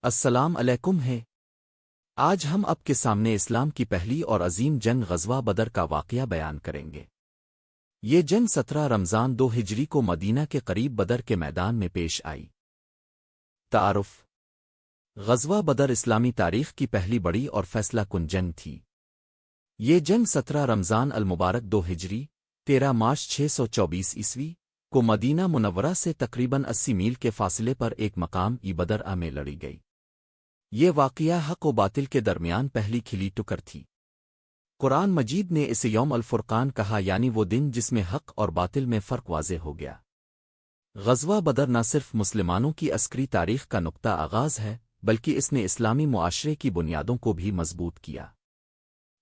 السلام علیکم ہے۔ آج ہم آپ کے سامنے اسلام کی پہلی اور عظیم جنگ غزوہ بدر کا واقعہ بیان کریں گے۔ یہ جنگ 17 رمضان 2 ہجری کو مدینہ کے قریب بدر کے میدان میں پیش آئی۔ تعارف: غزوہ بدر اسلامی تاریخ کی پہلی بڑی اور فیصلہ کن جنگ تھی۔ یہ جنگ 17 رمضان المبارک 2 ہجری 13 مارچ 624 عیسوی کو مدینہ منورہ سے تقریباً 80 میل کے فاصلے پر ایک مقام بدرعہ میں لڑی گئی۔ یہ واقعہ حق و باطل کے درمیان پہلی کھلی ٹکر تھی۔ قرآن مجید نے اسے یوم الفرقان کہا، یعنی وہ دن جس میں حق اور باطل میں فرق واضح ہو گیا۔ غزوہ بدر نہ صرف مسلمانوں کی عسکری تاریخ کا نقطہ آغاز ہے، بلکہ اس نے اسلامی معاشرے کی بنیادوں کو بھی مضبوط کیا۔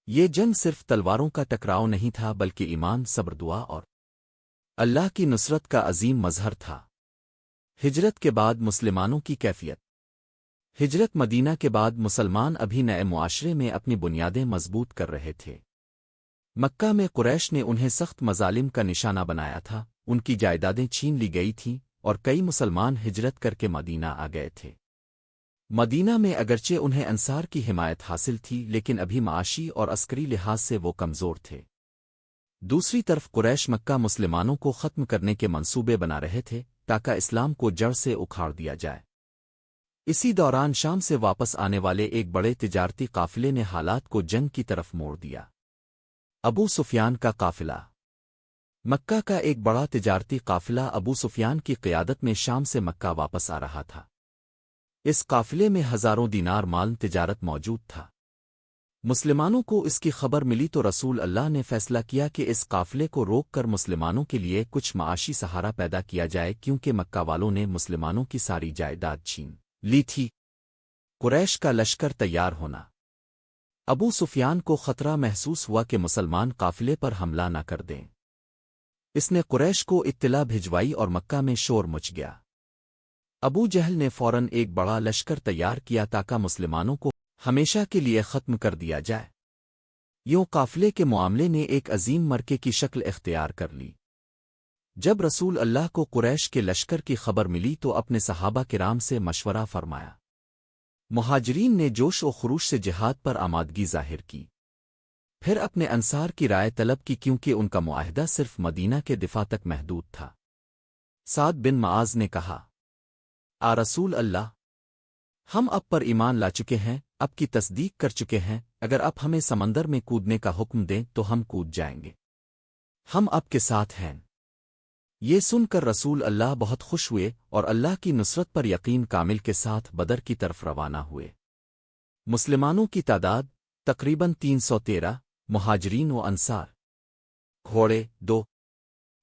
یہ جنگ صرف تلواروں کا ٹکراؤ نہیں تھا، بلکہ ایمان، صبر، دعا اور اللہ کی نصرت کا عظیم مظہر تھا۔ ہجرت کے بعد مسلمانوں کی کیفیت: ہجرت مدینہ کے بعد مسلمان ابھی نئے معاشرے میں اپنی بنیادیں مضبوط کر رہے تھے۔ مکہ میں قریش نے انہیں سخت مظالم کا نشانہ بنایا تھا، ان کی جائیدادیں چھین لی گئی تھیں اور کئی مسلمان ہجرت کر کے مدینہ آ گئے تھے۔ مدینہ میں اگرچہ انہیں انصار کی حمایت حاصل تھی، لیکن ابھی معاشی اور عسکری لحاظ سے وہ کمزور تھے۔ دوسری طرف قریش مکہ مسلمانوں کو ختم کرنے کے منصوبے بنا رہے تھے تاکہ اسلام کو جڑ سے اکھاڑ دیا جائے۔ اسی دوران شام سے واپس آنے والے ایک بڑے تجارتی قافلے نے حالات کو جنگ کی طرف موڑ دیا۔ ابو سفیان کا قافلہ: مکہ کا ایک بڑا تجارتی قافلہ ابو سفیان کی قیادت میں شام سے مکہ واپس آ رہا تھا۔ اس قافلے میں ہزاروں دینار مال تجارت موجود تھا۔ مسلمانوں کو اس کی خبر ملی تو رسول اللہ نے فیصلہ کیا کہ اس قافلے کو روک کر مسلمانوں کے لیے کچھ معاشی سہارا پیدا کیا جائے، کیونکہ مکہ والوں نے مسلمانوں کی ساری جائیداد چھین لی تھی۔ قریش کا لشکر تیار ہونا: ابو سفیان کو خطرہ محسوس ہوا کہ مسلمان قافلے پر حملہ نہ کر دیں۔ اس نے قریش کو اطلاع بھجوائی اور مکہ میں شور مچ گیا۔ ابو جہل نے فوراً ایک بڑا لشکر تیار کیا تاکہ مسلمانوں کو ہمیشہ کے لیے ختم کر دیا جائے۔ یوں قافلے کے معاملے نے ایک عظیم مرکے کی شکل اختیار کر لی۔ جب رسول اللہ کو قریش کے لشکر کی خبر ملی تو اپنے صحابہ کرام سے مشورہ فرمایا۔ مہاجرین نے جوش و خروش سے جہاد پر آمادگی ظاہر کی۔ پھر اپنے انصار کی رائے طلب کی، کیونکہ ان کا معاہدہ صرف مدینہ کے دفاع تک محدود تھا۔ سعد بن معاذ نے کہا: رسول اللہ، ہم اب پر ایمان لا چکے ہیں، اب کی تصدیق کر چکے ہیں، اگر آپ ہمیں سمندر میں کودنے کا حکم دیں تو ہم کود جائیں گے، ہم آپ کے ساتھ ہیں۔ یہ سن کر رسول اللہ بہت خوش ہوئے اور اللہ کی نصرت پر یقین کامل کے ساتھ بدر کی طرف روانہ ہوئے۔ مسلمانوں کی تعداد تقریباً 313، مہاجرین و انصار: گھوڑے 2،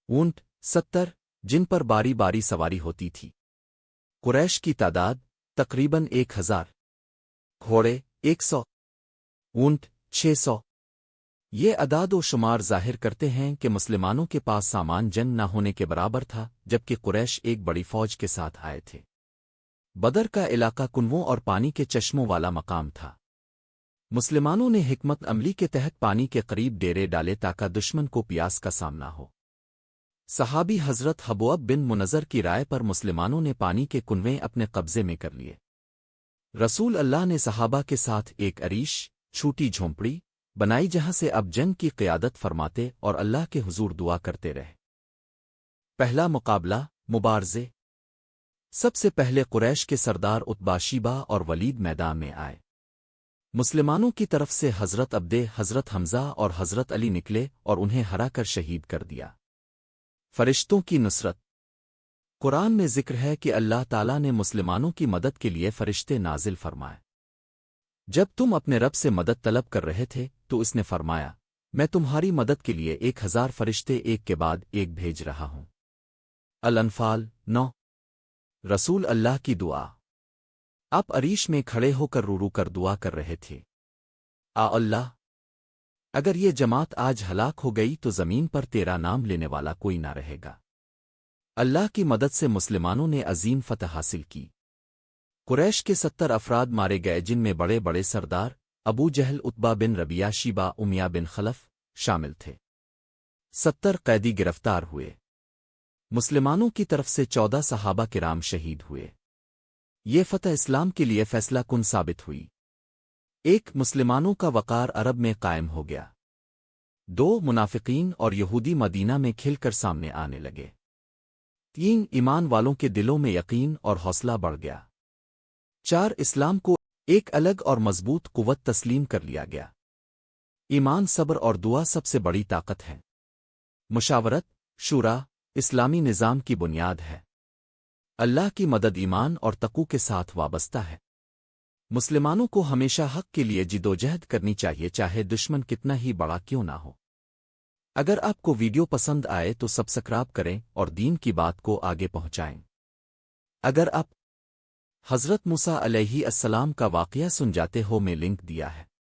اونٹ 70 جن پر باری باری سواری ہوتی تھی۔ قریش کی تعداد تقریباً 1000، گھوڑے 100، اونٹ 600۔ یہ اعداد و شمار ظاہر کرتے ہیں کہ مسلمانوں کے پاس سامان جنگ نہ ہونے کے برابر تھا، جبکہ قریش ایک بڑی فوج کے ساتھ آئے تھے۔ بدر کا علاقہ کنووں اور پانی کے چشموں والا مقام تھا۔ مسلمانوں نے حکمت عملی کے تحت پانی کے قریب ڈیرے ڈالے تاکہ دشمن کو پیاس کا سامنا ہو۔ صحابی حضرت حبوب بن منظر کی رائے پر مسلمانوں نے پانی کے کنویں اپنے قبضے میں کر لیے۔ رسول اللہ نے صحابہ کے ساتھ ایک عریش چھوٹی جھونپڑی بنائی، جہاں سے اب جنگ کی قیادت فرماتے اور اللہ کے حضور دعا کرتے رہے۔ پہلا مقابلہ مبارزے: سب سے پہلے قریش کے سردار عتبہ، شیبہ اور ولید میدان میں آئے۔ مسلمانوں کی طرف سے حضرت عبدے، حضرت حمزہ اور حضرت علی نکلے اور انہیں ہرا کر شہید کر دیا۔ فرشتوں کی نصرت: قرآن میں ذکر ہے کہ اللہ تعالیٰ نے مسلمانوں کی مدد کے لیے فرشتے نازل فرمائے۔ جب تم اپنے رب سے مدد طلب کر رہے تھے تو اس نے فرمایا، میں تمہاری مدد کے لیے 1000 فرشتے ایک کے بعد ایک بھیج رہا ہوں۔ الانفال 9۔ رسول اللہ کی دعا: آپ عریش میں کھڑے ہو کر رو رو کر دعا کر رہے تھے، اللہ، اگر یہ جماعت آج ہلاک ہو گئی تو زمین پر تیرا نام لینے والا کوئی نہ رہے گا۔ اللہ کی مدد سے مسلمانوں نے عظیم فتح حاصل کی۔ قریش کے 70 افراد مارے گئے، جن میں بڑے بڑے سردار ابو جہل، عتبہ بن ربیعہ، شیبہ، امیہ بن خلف شامل تھے۔ 70 قیدی گرفتار ہوئے۔ مسلمانوں کی طرف سے 14 صحابہ کرام شہید ہوئے۔ یہ فتح اسلام کے لیے فیصلہ کن ثابت ہوئی۔ ایک، مسلمانوں کا وقار عرب میں قائم ہو گیا۔ دو، منافقین اور یہودی مدینہ میں کھل کر سامنے آنے لگے۔ تین، ایمان والوں کے دلوں میں یقین اور حوصلہ بڑھ گیا۔ چار، اسلام کو ایک الگ اور مضبوط قوت تسلیم کر لیا گیا۔ ایمان، صبر اور دعا سب سے بڑی طاقت ہے۔ مشاورت، شورا، اسلامی نظام کی بنیاد ہے۔ اللہ کی مدد ایمان اور تقوی کے ساتھ وابستہ ہے۔ مسلمانوں کو ہمیشہ حق کے لیے جدوجہد کرنی چاہیے، چاہے دشمن کتنا ہی بڑا کیوں نہ ہو۔ اگر آپ کو ویڈیو پسند آئے تو سبسکرائب کریں اور دین کی بات کو آگے پہنچائیں۔ اگر آپ حضرت موسیٰ علیہ السلام کا واقعہ سن جاتے ہو، میں لنک دیا ہے۔